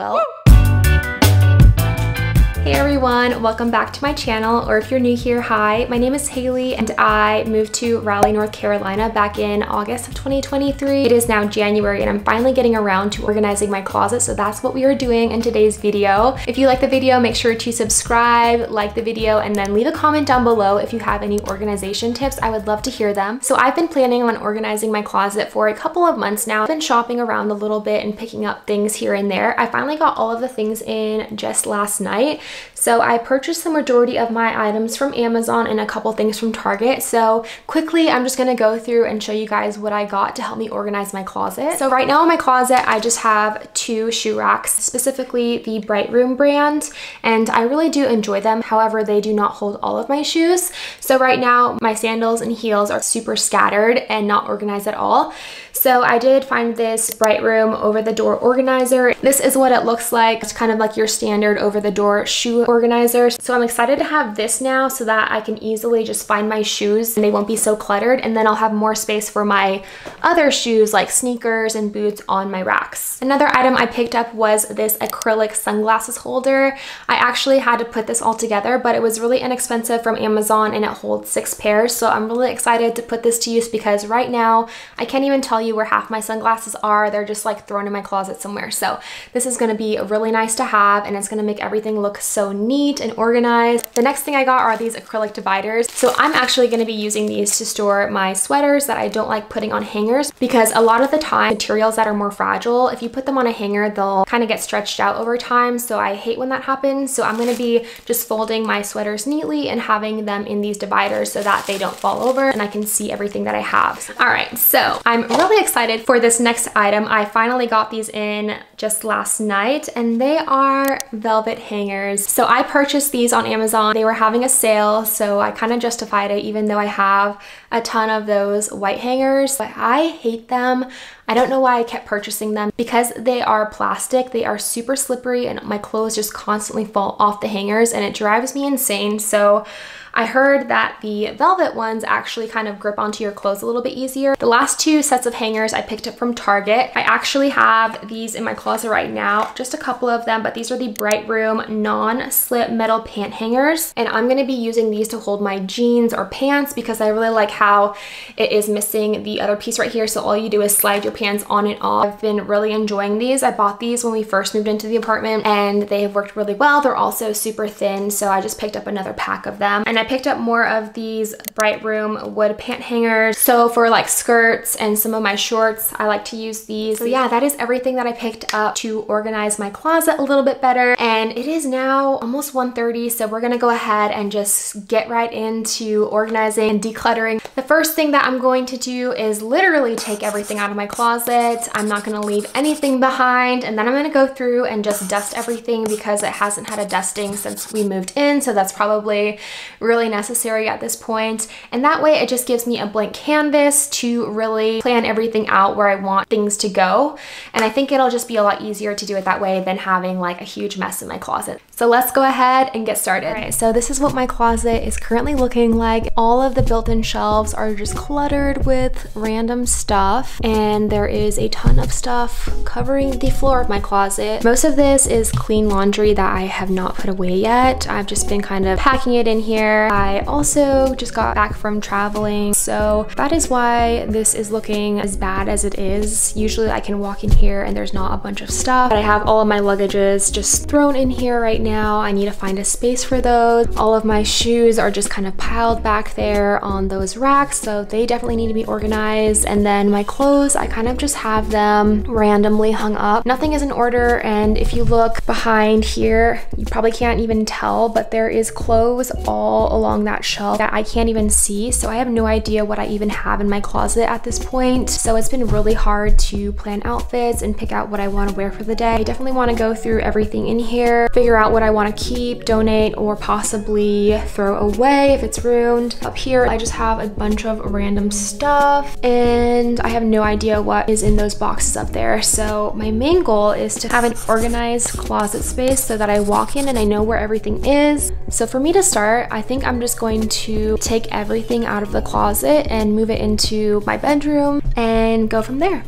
will. Hey everyone, welcome back to my channel, or if you're new here, hi, my name is Haley and I moved to Raleigh, North Carolina back in August of 2023. It is now January and I'm finally getting around to organizing my closet, so that's what we are doing in today's video. If you like the video, make sure to subscribe, like the video, and then leave a comment down below if you have any organization tips. I would love to hear them. So I've been planning on organizing my closet for a couple of months now. I've been shopping around a little bit and picking up things here and there. I finally got all of the things in just last night. So I purchased the majority of my items from Amazon and a couple things from Target. So quickly, I'm just gonna go through and show you guys what I got to help me organize my closet. So right now in my closet, I just have 2 shoe racks, specifically the Bright Room brand, and I really do enjoy them. However, they do not hold all of my shoes. So right now, my sandals and heels are super scattered and not organized at all. So I did find this Bright Room over-the-door organizer. This is what it looks like. It's kind of like your standard over-the-door shoe organizer. So I'm excited to have this now so that I can easily just find my shoes and they won't be so cluttered, and then I'll have more space for my other shoes like sneakers and boots on my racks. Another item I picked up was this acrylic sunglasses holder. I actually had to put this all together, but it was really inexpensive from Amazon and it holds 6 pairs. So I'm really excited to put this to use because right now I can't even tell you where half my sunglasses are. They're just like thrown in my closet somewhere. So this is going to be really nice to have, and it's going to make everything look so neat and organized. The next thing I got are these acrylic dividers. So I'm actually going to be using these to store my sweaters that I don't like putting on hangers, because a lot of the time materials that are more fragile, if you put them on a hanger, they'll kind of get stretched out over time. So I hate when that happens. So I'm going to be just folding my sweaters neatly and having them in these dividers so that they don't fall over and I can see everything that I have. All right, so I'm really excited for this next item. I finally got these in just last night, and they are velvet hangers. So I purchased these on Amazon. They were having a sale, so I kind of justified it, even though I have a ton of those white hangers, but I hate them. I don't know why I kept purchasing them, because they are plastic. They are super slippery and my clothes just constantly fall off the hangers and it drives me insane. So I heard that the velvet ones actually kind of grip onto your clothes a little bit easier. The last 2 sets of hangers I picked up from Target. I actually have these in my closet right now, just a couple of them, but these are the Bright Room non-slip metal pant hangers. And I'm gonna be using these to hold my jeans or pants because I really like how it is missing the other piece right here. So all you do is slide your pants on and off. I've been really enjoying these. I bought these when we first moved into the apartment and they have worked really well. They're also super thin, so I just picked up another pack of them. And I picked up more of these Bright Room wood pant hangers. So for like skirts and some of my shorts, I like to use these. So yeah, that is everything that I picked up to organize my closet a little bit better. And it is now almost 1:30, so we're gonna go ahead and just get right into organizing and decluttering. The first thing that I'm going to do is literally take everything out of my closet. I'm not gonna leave anything behind, and then I'm gonna go through and just dust everything because it hasn't had a dusting since we moved in, so that's probably really necessary at this point. And that way it just gives me a blank canvas to really plan everything out where I want things to go. And I think it'll just be a lot easier to do it that way than having like a huge mess in my closet. So let's go ahead and get started. All right, so this is what my closet is currently looking like. All of the built-in shelves are just cluttered with random stuff, and there is a ton of stuff covering the floor of my closet. Most of this is clean laundry that I have not put away yet. I've just been kind of packing it in here. I also just got back from traveling, so that is why this is looking as bad as it is. Usually I can walk in here and there's not a bunch of stuff, but I have all of my luggages just thrown in here right now. I need to find a space for those. All of my shoes are just kind of piled back there on those racks, so they definitely need to be organized. And then my clothes, I kind of just have them randomly hung up. Nothing is in order, and if you look behind here, you probably can't even tell, but there is clothes all along that shelf that I can't even see. So I have no idea what I even have in my closet at this point. So it's been really hard to plan outfits and pick out what I want to wear for the day. I definitely want to go through everything in here, figure out what I want to keep, donate, or possibly throw away if it's ruined. Up here, I just have a bunch of random stuff and I have no idea what is in those boxes up there. So my main goal is to have an organized closet space so that I walk in and I know where everything is. So for me to start, I think I'm just going to take everything out of the closet and move it into my bedroom and go from there.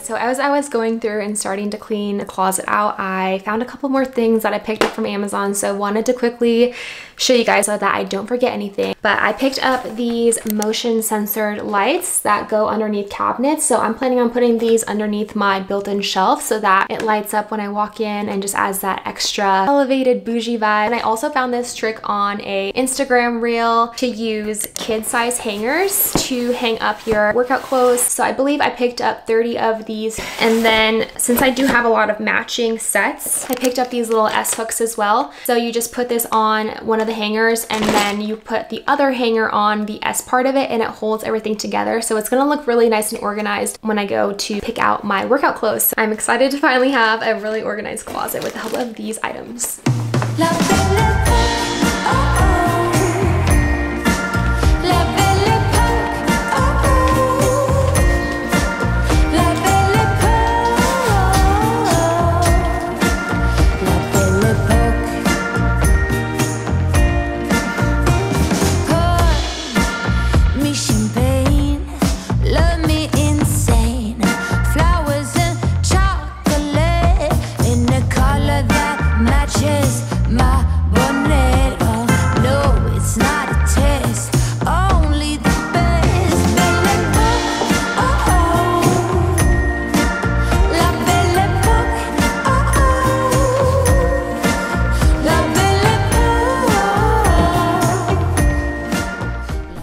So as I was going through and starting to clean the closet out, I found a couple more things that I picked up from Amazon. So wanted to quickly show you guys so that I don't forget anything. But I picked up these motion censored lights that go underneath cabinets. So I'm planning on putting these underneath my built-in shelf so that it lights up when I walk in and just adds that extra elevated bougie vibe. And I also found this trick on a Instagram reel to use kid-size hangers to hang up your workout clothes. So I believe I picked up 30 of these. And then since I do have a lot of matching sets, I picked up these little S hooks as well. So you just put this on one of the hangers and then you put the other hanger on the S part of it and it holds everything together. So it's gonna look really nice and organized when I go to pick out my workout clothes. So I'm excited to finally have a really organized closet with the help of these items.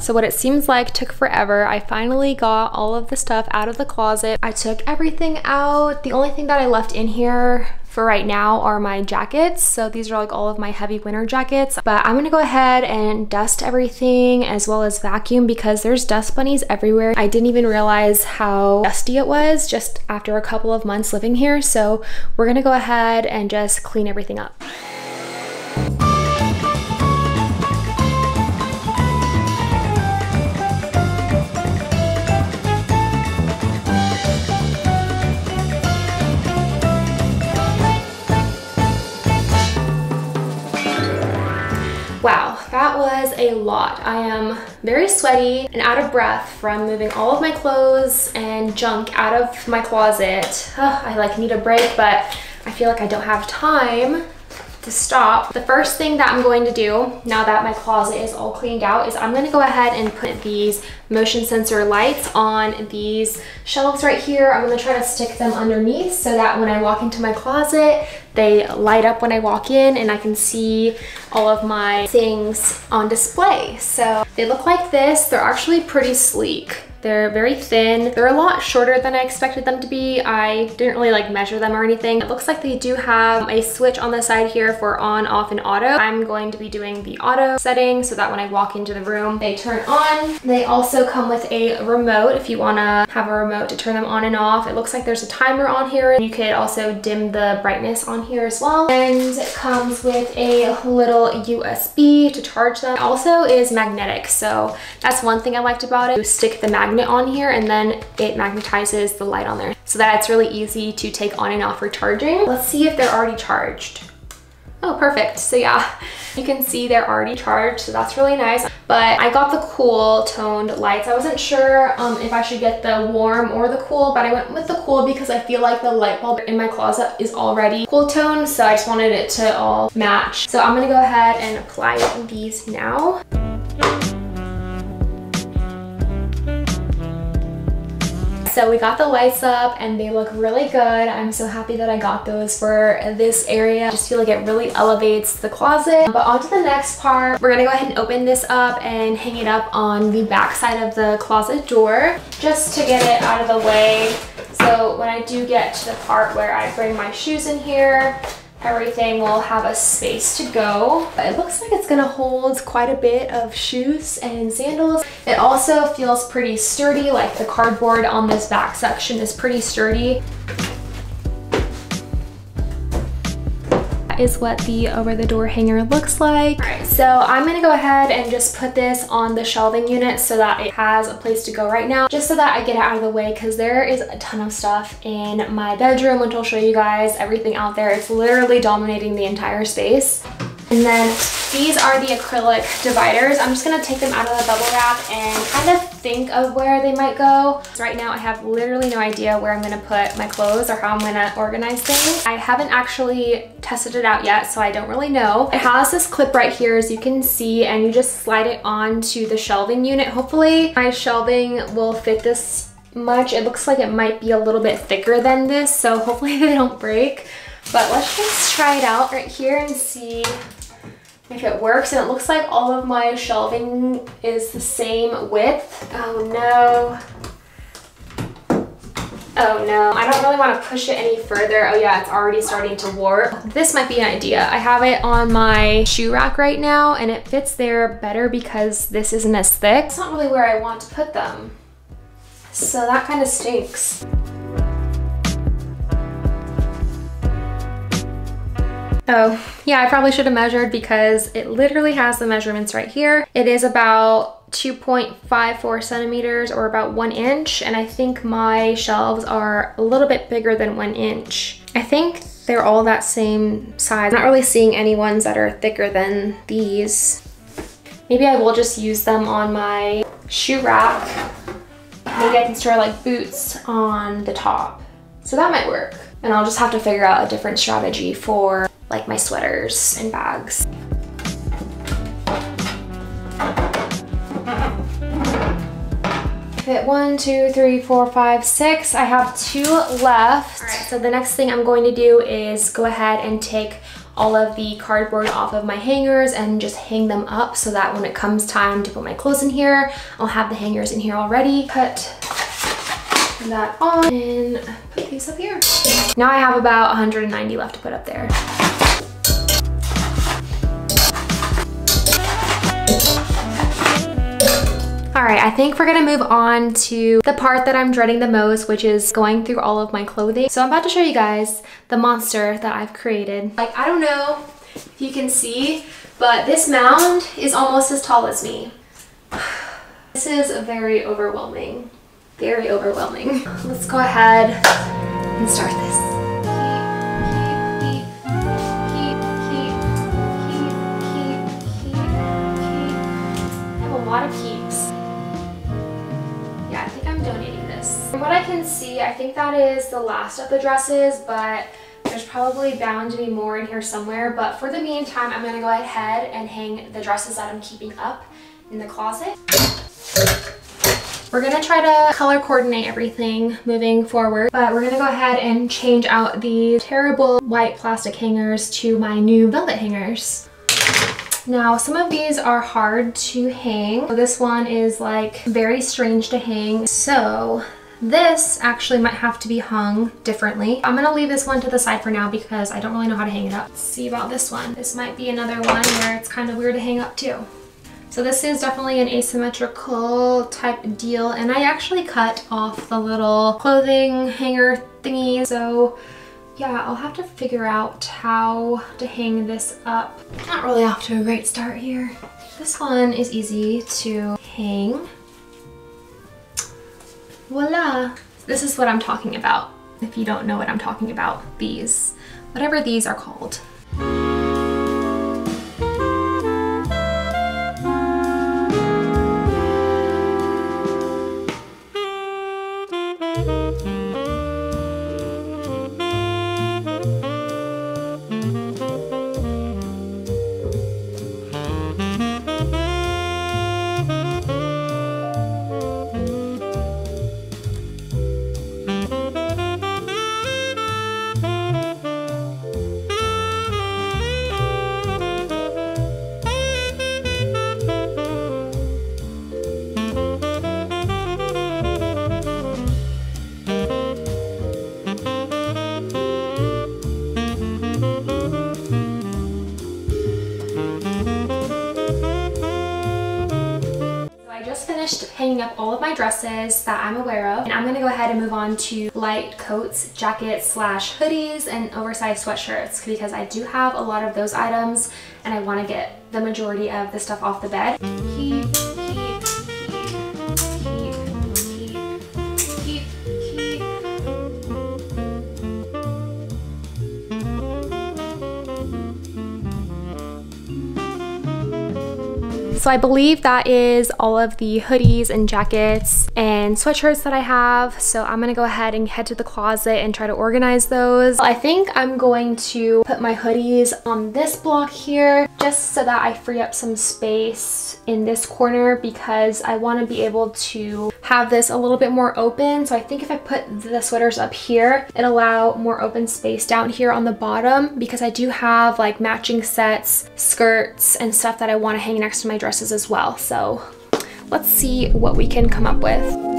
So what it seems like took forever. I finally got all of the stuff out of the closet. I took everything out. The only thing that I left in here for right now are my jackets. So these are like all of my heavy winter jackets. But I'm gonna go ahead and dust everything as well as vacuum because there's dust bunnies everywhere. I didn't even realize how dusty it was just after a couple of months living here. So we're gonna go ahead and just clean everything up. Wow, that was a lot. I am very sweaty and out of breath from moving all of my clothes and junk out of my closet. I like need a break, but I feel like I don't have time to stop. The first thing that I'm going to do now that my closet is all cleaned out is I'm going to go ahead and put these motion sensor lights on these shelves right here. I'm going to try to stick them underneath so that when I walk into my closet, they light up when I walk in and I can see all of my things on display. So they look like this. They're actually pretty sleek. They're very thin. They're a lot shorter than I expected them to be. I didn't really like measure them or anything. It looks like they do have a switch on the side here for on, off, and auto. I'm going to be doing the auto setting so that when I walk into the room, they turn on. They also come with a remote if you wanna have a remote to turn them on and off. It looks like there's a timer on here. You could also dim the brightness on here as well. And it comes with a little USB to charge them. It also is magnetic, so that's one thing I liked about it. You stick the magnet on here and then it magnetizes the light on there so that it's really easy to take on and off for charging. Let's see if they're already charged. Oh, perfect. So yeah, you can see they're already charged, so that's really nice. But I got the cool toned lights. I wasn't sure if I should get the warm or the cool, but I went with the cool because I feel like the light bulb in my closet is already cool tone, so I just wanted it to all match. So I'm gonna go ahead and apply these now. So we got the lights up and they look really good. I'm so happy that I got those for this area. I just feel like it really elevates the closet. But on to the next part. We're gonna go ahead and open this up and hang it up on the back side of the closet door just to get it out of the way. So when I do get to the part where I bring my shoes in here, everything will have a space to go. It looks like it's gonna hold quite a bit of shoes and sandals. It also feels pretty sturdy, like the cardboard on this back section is pretty sturdy. That is what the over the door hanger looks like. All right, so I'm gonna go ahead and just put this on the shelving unit so that it has a place to go right now, just so that I get it out of the way because there is a ton of stuff in my bedroom, which I'll show you guys everything out there. It's literally dominating the entire space. And then these are the acrylic dividers. I'm just gonna take them out of the bubble wrap and kind of think of where they might go. So right now I have literally no idea where I'm gonna put my clothes or how I'm gonna organize things. I haven't actually tested it out yet, so I don't really know. It has this clip right here, as you can see, and you just slide it onto the shelving unit. Hopefully my shelving will fit this much. It looks like it might be a little bit thicker than this, so hopefully they don't break. But let's just try it out right here and see if it works. And it looks like all of my shelving is the same width. Oh no. Oh no, I don't really want to push it any further. Oh yeah, it's already starting to warp. This might be an idea. I have it on my shoe rack right now and it fits there better because this isn't as thick. It's not really where I want to put them. So that kind of stinks. Oh, yeah, I probably should have measured because it literally has the measurements right here. It is about 2.54 centimeters or about 1 inch, and I think my shelves are a little bit bigger than 1 inch. I think they're all that same size. I'm not really seeing any ones that are thicker than these. Maybe I will just use them on my shoe rack. Maybe I can store like boots on the top. So that might work. And I'll just have to figure out a different strategy for like my sweaters and bags. Fit 1, 2, 3, 4, 5, 6. I have 2 left. All right, so the next thing I'm going to do is go ahead and take all of the cardboard off of my hangers and just hang them up so that when it comes time to put my clothes in here, I'll have the hangers in here already. Put that on and put these up here. Now I have about 190 left to put up there. All right, I think we're gonna move on to the part that I'm dreading the most, which is going through all of my clothing. So I'm about to show you guys the monster that I've created. Like, I don't know if you can see, but this mound is almost as tall as me. This is very overwhelming, very overwhelming. Let's go ahead and start this. Keep. I have a lot of keeps. Yeah, I think I'm donating this. From what I can see, I think that is the last of the dresses, but there's probably bound to be more in here somewhere. But for the meantime, I'm gonna go ahead and hang the dresses that I'm keeping up in the closet. We're gonna try to color coordinate everything moving forward, but we're gonna go ahead and change out these terrible white plastic hangers to my new velvet hangers. Now, some of these are hard to hang. This one is like very strange to hang. So this actually might have to be hung differently. I'm gonna leave this one to the side for now because I don't really know how to hang it up. Let's see about this one. This might be another one where it's kind of weird to hang up too. So this is definitely an asymmetrical type deal, and I actually cut off the little clothing hanger thingy. So yeah, I'll have to figure out how to hang this up. Not really off to a great start here. This one is easy to hang. Voila! This is what I'm talking about. If you don't know what I'm talking about, these, whatever these are called. Hanging up all of my dresses that I'm aware of, and I'm gonna go ahead and move on to light coats, jackets slash hoodies, and oversized sweatshirts because I do have a lot of those items and I want to get the majority of the stuff off the bed. Keep. So I believe that is all of the hoodies and jackets and sweatshirts that I have. So I'm gonna go ahead and head to the closet and try to organize those. I think I'm going to put my hoodies on this block here just so that I free up some space in this corner, because I want to be able to have this a little bit more open. So I think if I put the sweaters up here, it'll allow more open space down here on the bottom, because I do have like matching sets, skirts, and stuff that I want to hang next to my dresses as well. So let's see what we can come up with.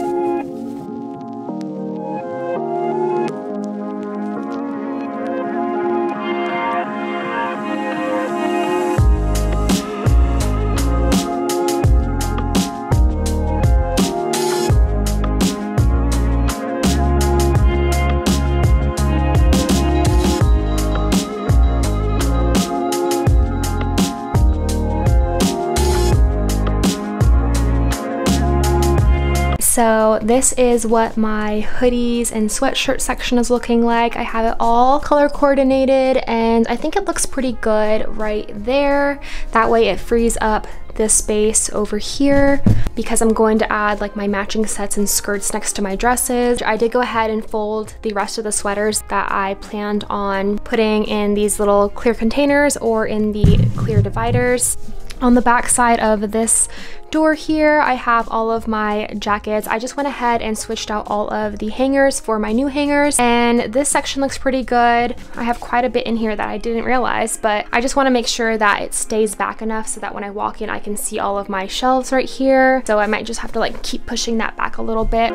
So this is what my hoodies and sweatshirt section is looking like. I have it all color coordinated, and I think it looks pretty good right there. That way it frees up this space over here, because I'm going to add like my matching sets and skirts next to my dresses. I did go ahead and fold the rest of the sweaters that I planned on putting in these little clear containers or in the clear dividers. On the back side of this door here, I have all of my jackets. I just went ahead and switched out all of the hangers for my new hangers, and this section looks pretty good. I have quite a bit in here that I didn't realize, but I just want to make sure that it stays back enough so that when I walk in I can see all of my shelves right here. So I might just have to like keep pushing that back a little bit.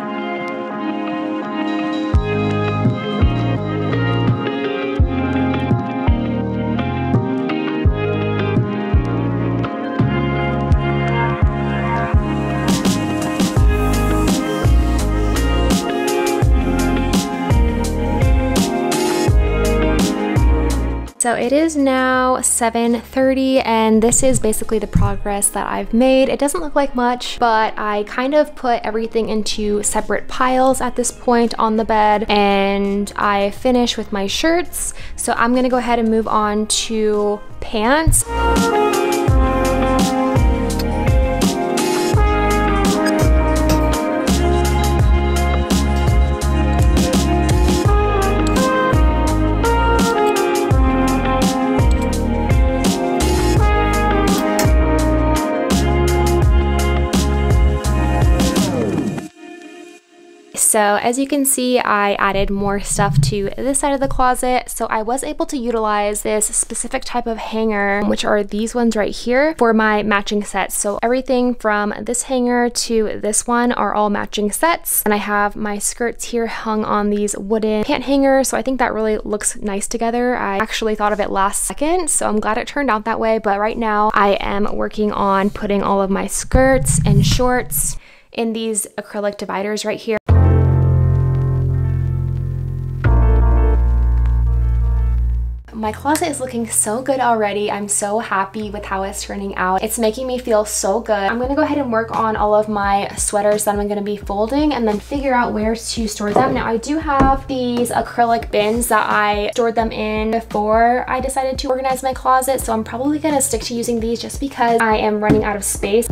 So it is now 7:30, and this is basically the progress that I've made. It doesn't look like much, but I kind of put everything into separate piles at this point on the bed, and I finished with my shirts. So I'm gonna go ahead and move on to pants. So as you can see, I added more stuff to this side of the closet. So I was able to utilize this specific type of hanger, which are these ones right here, for my matching sets. So everything from this hanger to this one are all matching sets. And I have my skirts here hung on these wooden pant hangers. So I think that really looks nice together. I actually thought of it last second, so I'm glad it turned out that way. But right now I am working on putting all of my skirts and shorts in these acrylic dividers right here. My closet is looking so good already. I'm so happy with how it's turning out. It's making me feel so good. I'm gonna go ahead and work on all of my sweaters that I'm gonna be folding and then figure out where to store them. Now I do have these acrylic bins that I stored them in before I decided to organize my closet, so I'm probably gonna stick to using these just because I am running out of space.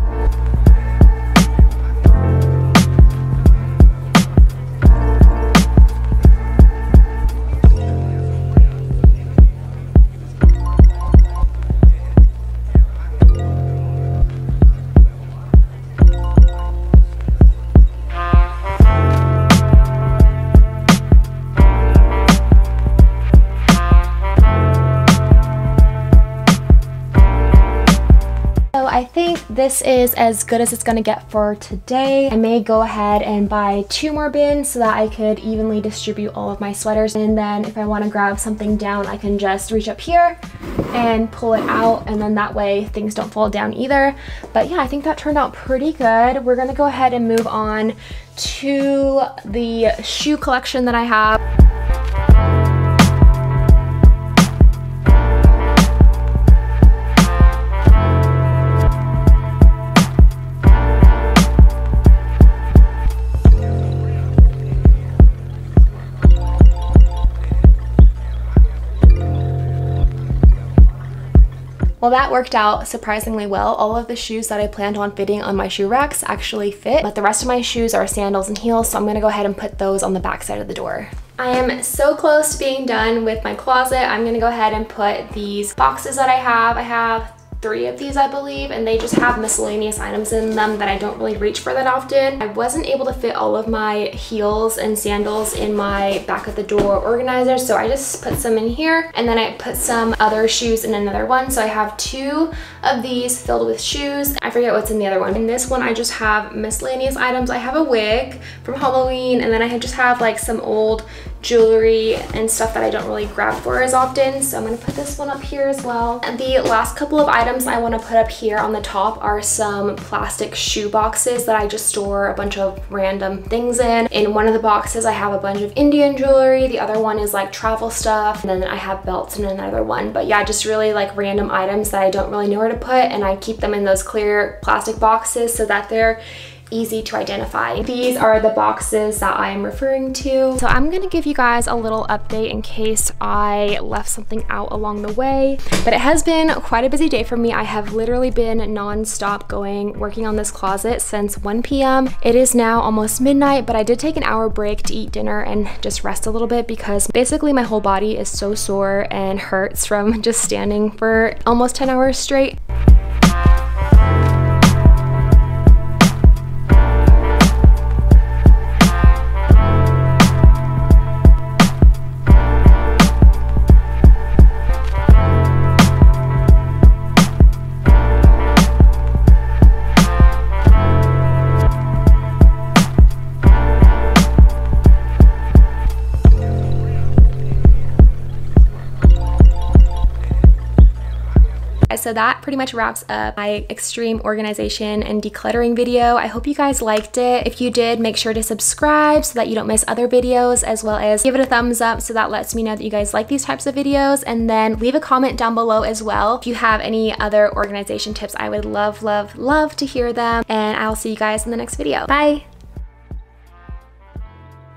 I think this is as good as it's gonna get for today. I may go ahead and buy 2 more bins so that I could evenly distribute all of my sweaters, and then if I want to grab something down, I can just reach up here and pull it out, and then that way things don't fall down either. But yeah, I think that turned out pretty good. We're gonna go ahead and move on to the shoe collection that I have. Well, that worked out surprisingly well. All of the shoes that I planned on fitting on my shoe racks actually fit, but the rest of my shoes are sandals and heels, so I'm gonna go ahead and put those on the back side of the door. I am so close to being done with my closet. I'm gonna go ahead and put these boxes that I have 3 of these, I believe, and they just have miscellaneous items in them that I don't really reach for that often. I wasn't able to fit all of my heels and sandals in my back of the door organizer, so I just put some in here, and then I put some other shoes in another one. So I have 2 of these filled with shoes. I forget what's in the other one. In this one, I just have miscellaneous items. I have a wig from Halloween, and then I just have like some old jewelry and stuff that I don't really grab for as often. So I'm gonna put this one up here as well. And the last couple of items I wanna put up here on the top are some plastic shoe boxes that I just store a bunch of random things in. In one of the boxes, I have a bunch of Indian jewelry. The other one is like travel stuff. And then I have belts in another one. But yeah, just really like random items that I don't really know where to put. And I keep them in those clear plastic boxes so that they're easy to identify. These are the boxes that I am referring to. So I'm gonna give you guys a little update in case I left something out along the way, but it has been quite a busy day for me. I have literally been non-stop working on this closet since 1 p.m. It is now almost midnight, but I did take an hour break to eat dinner and just rest a little bit because basically my whole body is so sore and hurts from just standing for almost 10 hours straight. So that pretty much wraps up my extreme organization and decluttering video. I hope you guys liked it. If you did, make sure to subscribe so that you don't miss other videos, as well as give it a thumbs up so that lets me know that you guys like these types of videos, and then leave a comment down below as well. If you have any other organization tips, I would love to hear them, and I'll see you guys in the next video. Bye!